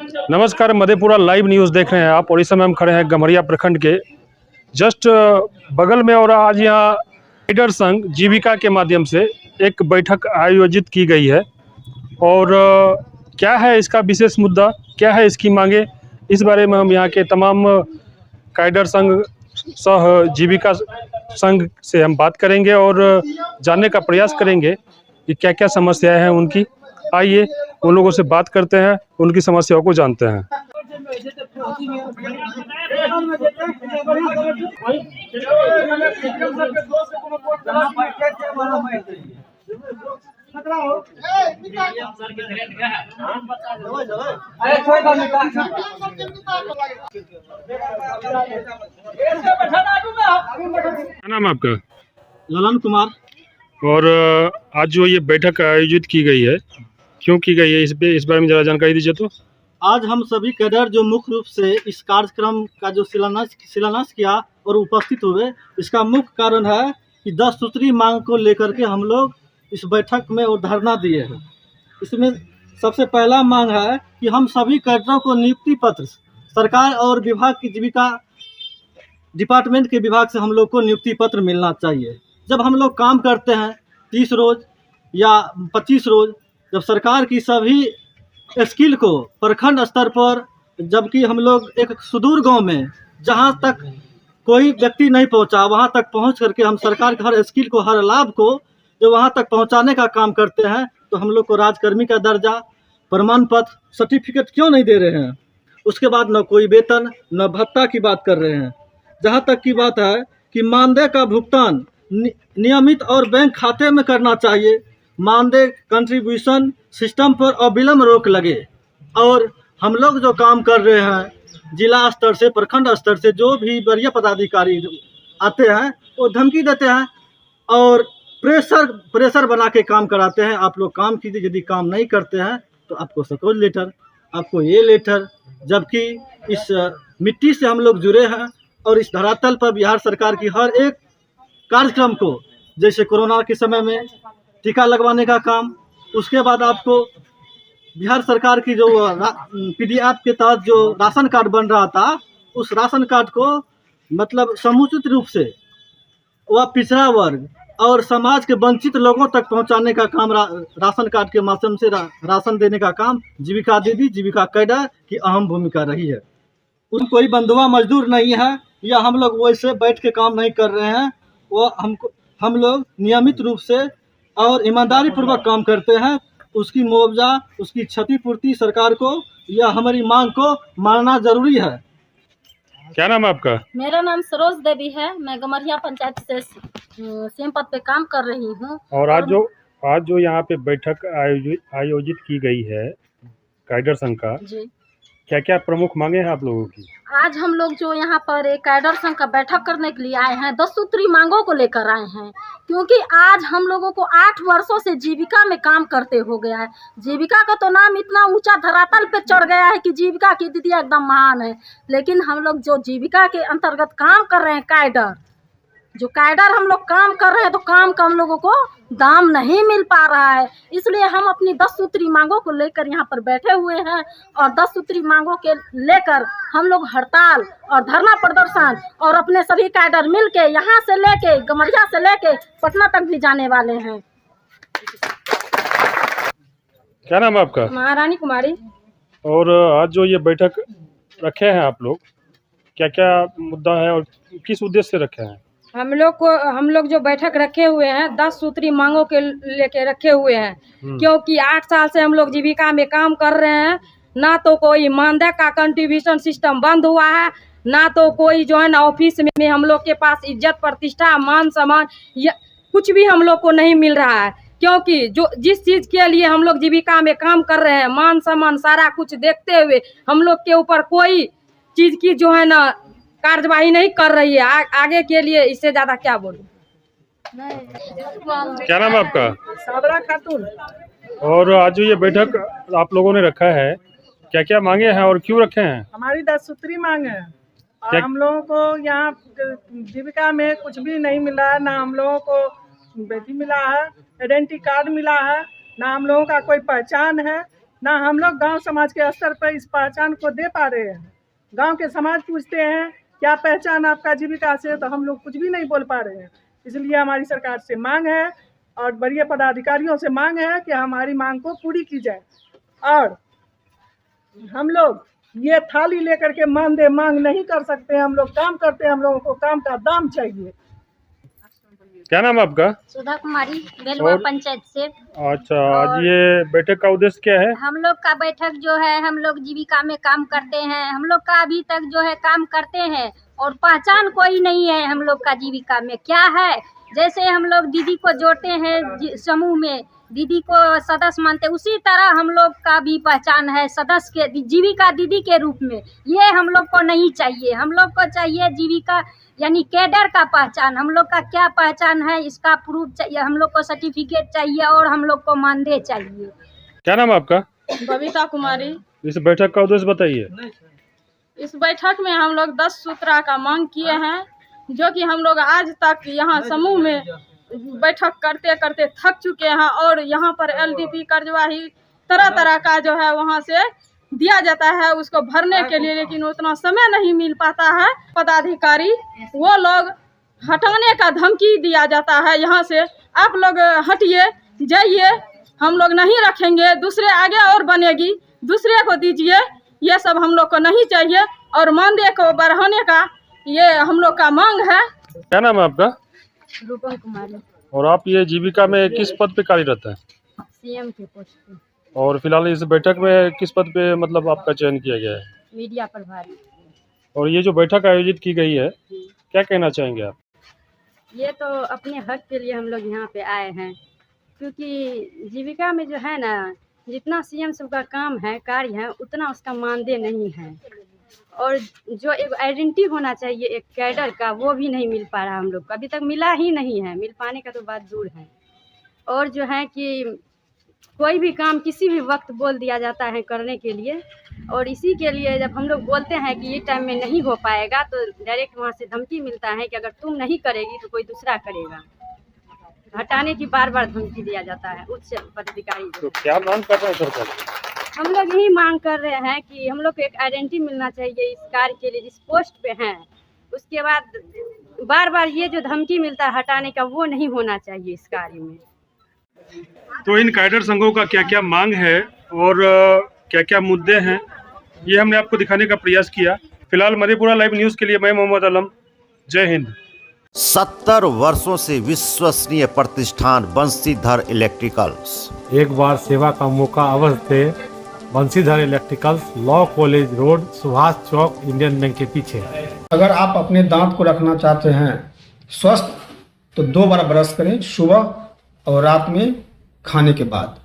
नमस्कार, Madhepura live news देख रहे हैं आप। और इस समय हम खड़े हैं गम्हरिया प्रखंड के जस्ट बगल में। और आज यहाँ लीडर संघ जीविका के माध्यम से एक बैठक आयोजित की गई है। और क्या है इसका विशेष मुद्दा, क्या है इसकी मांगे, इस बारे में हम यहाँ के तमाम कैडर संघ सह जीविका संघ से हम बात करेंगे और जानने का प्रयास करेंगे कि क्या क्या समस्याएं हैं उनकी। आइए उन लोगों से बात करते हैं, उनकी समस्याओं को जानते हैं। क्या नाम है आपका? ललन कुमार। और आज जो ये बैठक आयोजित की गई है, क्यों की गई है, इस बारे में ज़रा जानकारी दीजिए। तो आज हम सभी कैडर जो मुख्य रूप से इस कार्यक्रम का जो शिलान्यास किया और उपस्थित हुए, इसका मुख्य कारण है कि 10 सूत्री मांग को लेकर के हम लोग इस बैठक में और धरना दिए हैं। इसमें सबसे पहला मांग है कि हम सभी कैडरों को नियुक्ति पत्र सरकार और विभाग की जीविका डिपार्टमेंट के विभाग से हम लोग को नियुक्ति पत्र मिलना चाहिए। जब हम लोग काम करते हैं 30 रोज या 25 रोज, जब सरकार की सभी स्किल को प्रखंड स्तर पर, जबकि हम लोग एक सुदूर गांव में जहां तक कोई व्यक्ति नहीं पहुंचा, वहां तक पहुंच करके हम सरकार के हर स्किल को, हर लाभ को जो वहां तक पहुंचाने का काम करते हैं, तो हम लोग को राजकर्मी का दर्जा, प्रमाण पत्र, सर्टिफिकेट क्यों नहीं दे रहे हैं। उसके बाद न कोई वेतन न भत्ता की बात कर रहे हैं। जहाँ तक की बात है कि मानदेय का भुगतान नियमित और बैंक खाते में करना चाहिए। मानदेय कंट्रीब्यूशन सिस्टम पर अविलंब रोक लगे। और हम लोग जो काम कर रहे हैं जिला स्तर से, प्रखंड स्तर से जो भी वरीय पदाधिकारी आते हैं वो धमकी देते हैं और प्रेशर बना के काम कराते हैं। आप लोग काम कीजिए, यदि काम नहीं करते हैं तो आपको सकोज लेटर, आपको ये लेटर। जबकि इस मिट्टी से हम लोग जुड़े हैं और इस धरातल पर बिहार सरकार की हर एक कार्यक्रम को, जैसे कोरोना के समय में टीका लगवाने का काम, उसके बाद आपको बिहार सरकार की जो पीडीएफ के तहत जो राशन कार्ड बन रहा था, उस राशन कार्ड को मतलब समुचित रूप से वह पिछड़ा वर्ग और समाज के वंचित लोगों तक पहुंचाने का काम, राशन कार्ड के माध्यम से राशन देने का काम जीविका दीदी, जीविका कैडर की अहम भूमिका रही है। उन कोई बंधुआ मजदूर नहीं है या हम लोग वैसे बैठ के काम नहीं कर रहे हैं। वो हम लोग नियमित रूप से और ईमानदारी पूर्वक काम करते हैं। उसकी मुआवजा, उसकी क्षतिपूर्ति सरकार को या हमारी मांग को मानना जरूरी है। क्या नाम है आपका? मेरा नाम सरोज देवी है। मैं गम्हरिया पंचायत से सीएम पद पे काम कर रही हूँ। और आज जो यहाँ पे बैठक आयोजित की गई है कैडर संघ का, जी, क्या क्या प्रमुख मांगे हैं आप लोगों की? आज हम लोग जो यहाँ पर एक कैडर संघ का बैठक करने के लिए आए हैं, 10 सूत्री मांगों को लेकर आए हैं। क्योंकि आज हम लोगों को 8 वर्षों से जीविका में काम करते हो गया है। जीविका का तो नाम इतना ऊंचा धरातल पे चढ़ गया है कि जीविका की दीदी एकदम महान है। लेकिन हम लोग जो जीविका के अंतर्गत काम कर रहे हैं, कैडर हम लोग काम कर रहे हैं, तो काम का हम लोगों को दाम नहीं मिल पा रहा है। इसलिए हम अपनी 10 सूत्री मांगों को लेकर यहाँ पर बैठे हुए हैं। और 10 सूत्री मांगों के लेकर हम लोग हड़ताल और धरना प्रदर्शन और अपने सभी कैडर मिल के यहाँ से लेके, गम्हरिया से लेके पटना तक भी जाने वाले हैं। क्या नाम है आपका? महारानी कुमारी। और आज जो ये बैठक रखे हैं आप लोग, क्या क्या मुद्दा है और किस उद्देश्य से रखे हैं? हम लोग जो बैठक रखे हुए हैं 10 सूत्री मांगों के लेके रखे हुए हैं। क्योंकि 8 साल से हम लोग जीविका में काम कर रहे हैं। ना तो कोई मानदेय का कंट्रीब्यूशन सिस्टम बंद हुआ है, ना तो कोई जो है ना ऑफिस में हम लोग के पास इज्जत, प्रतिष्ठा, मान सम्मान कुछ भी हम लोग को नहीं मिल रहा है। क्योंकि जो जिस चीज़ के लिए हम लोग जीविका में काम कर रहे हैं, मान सम्मान सारा कुछ देखते हुए हम लोग के ऊपर कोई चीज़ की जो है ना कार्यवाही नहीं कर रही है। आगे के लिए इससे ज्यादा क्या बोलूं। क्या नाम है आपका? साबरा खातून। और आज जो ये बैठक आप लोगों ने रखा है, क्या क्या मांगे हैं और क्यों रखे हैं? हमारी 10 सूत्री मांग है। और हम लोगों को यहाँ जीविका में कुछ भी नहीं मिला है। ना हम लोगों को बेटी मिला है, आइडेंटिटी कार्ड मिला है, ना हम लोगों का कोई पहचान है, ना हम लोग गांव समाज के स्तर पर इस पहचान को दे पा रहे हैं। गांव के समाज पूछते हैं क्या पहचान आपका जीविका से, तो हम लोग कुछ भी नहीं बोल पा रहे हैं। इसलिए हमारी सरकार से मांग है और वरीय पदाधिकारियों से मांग है कि हमारी मांग को पूरी की जाए। और हम लोग ये थाली लेकर के मानदेय मांग नहीं कर सकते। हम लोग काम करते हैं, हम लोगों को काम का दाम चाहिए। क्या नाम है आपका? सुधा कुमारी, बेलवा पंचायत से। अच्छा, आज ये बैठक का उद्देश्य क्या है? हम लोग का बैठक जो है, हम लोग जीविका में काम करते हैं। हम लोग का अभी तक जो है काम करते हैं और पहचान कोई नहीं है हम लोग का जीविका में। क्या है, जैसे हम लोग दीदी को जोड़ते हैं समूह में, दीदी को सदस्य मानते, उसी तरह हम लोग का भी पहचान है सदस्य के, जीविका दीदी के रूप में। ये हम लोग को नहीं चाहिए। हम लोग को चाहिए जीविका यानी कैडर का पहचान। हम लोग का क्या पहचान है इसका प्रूफ चाहिए। हम लोग को सर्टिफिकेट चाहिए और हम लोग को मानदेय चाहिए। क्या नाम है आपका? बबीता कुमारी। इस बैठक का उद्देश्य बताइए। इस बैठक में हम लोग 10 सूत्रा का मांग किए हैं, जो कि हम लोग आज तक यहाँ समूह में बैठक करते करते थक चुके हैं। और यहाँ पर एलडीपी कार्यवाही तरह तरह का जो है वहाँ से दिया जाता है उसको भरने के लिए, लेकिन उतना समय नहीं मिल पाता है। पदाधिकारी वो लोग हटाने का धमकी दिया जाता है यहाँ से, आप लोग हटिए जाइए, हम लोग नहीं रखेंगे, दूसरे आगे और बनेगी, दूसरे को दीजिए। ये सब हम लोग को नहीं चाहिए और मानदेय को बढ़ाने का ये हम लोग का मांग है। क्या नाम है आपका? रूपम कुमारी, और आप ये जीविका में किस पद पे कार्यरत हैं? सीएम के पोस्ट पे, और फिलहाल इस बैठक में किस पद पे मतलब आपका चयन किया गया है? मीडिया प्रभारी। और ये जो बैठक आयोजित की गई है, क्या कहना चाहेंगे आप? ये तो अपने हक के लिए हम लोग यहाँ पे आए हैं, क्योंकि जीविका में जो है ना, जितना सीएम सबका काम है, कार्य है, उतना उसका मानदेय नहीं है। और जो एक आइडेंटिटी होना चाहिए एक कैडर का, वो भी नहीं मिल पा रहा हम लोग को, अभी तक मिला ही नहीं है। मिल पाने का तो बात दूर है। और जो है कि कोई भी काम किसी भी वक्त बोल दिया जाता है करने के लिए, और इसी के लिए जब हम लोग बोलते हैं कि ये टाइम में नहीं हो पाएगा, तो डायरेक्ट वहाँ से धमकी मिलता है कि अगर तुम नहीं करेगी तो कोई दूसरा करेगा। हटाने की बार बार धमकी दिया जाता है उच्च पदाधिकारी। तो क्या मांग कर रहे हैं सरकार? हम लोग यही मांग कर रहे हैं कि हम लोग को एक आइडेंटिटी मिलना चाहिए इस कार्य के लिए, जिस पोस्ट पे हैं। उसके बाद बार बार ये जो धमकी मिलता है हटाने का, वो नहीं होना चाहिए इस कार्य में। तो इन कैडर संघों का क्या क्या मांग है और क्या क्या मुद्दे हैं, ये हमने आपको दिखाने का प्रयास किया। फिलहाल मधेपुरा लाइव न्यूज़ के लिए मैं मोहम्मद आलम, जय हिंद। 70 वर्षों से विश्वसनीय प्रतिष्ठान बंसीधर इलेक्ट्रिकल्स। एक बार सेवा का मौका अवश्य दे। Bansidhar electricals, law college road, Subhash Chowk, Indian bank के पीछे। अगर आप अपने दांत को रखना चाहते हैं स्वस्थ, तो 2 बार ब्रश करें, सुबह और रात में खाने के बाद।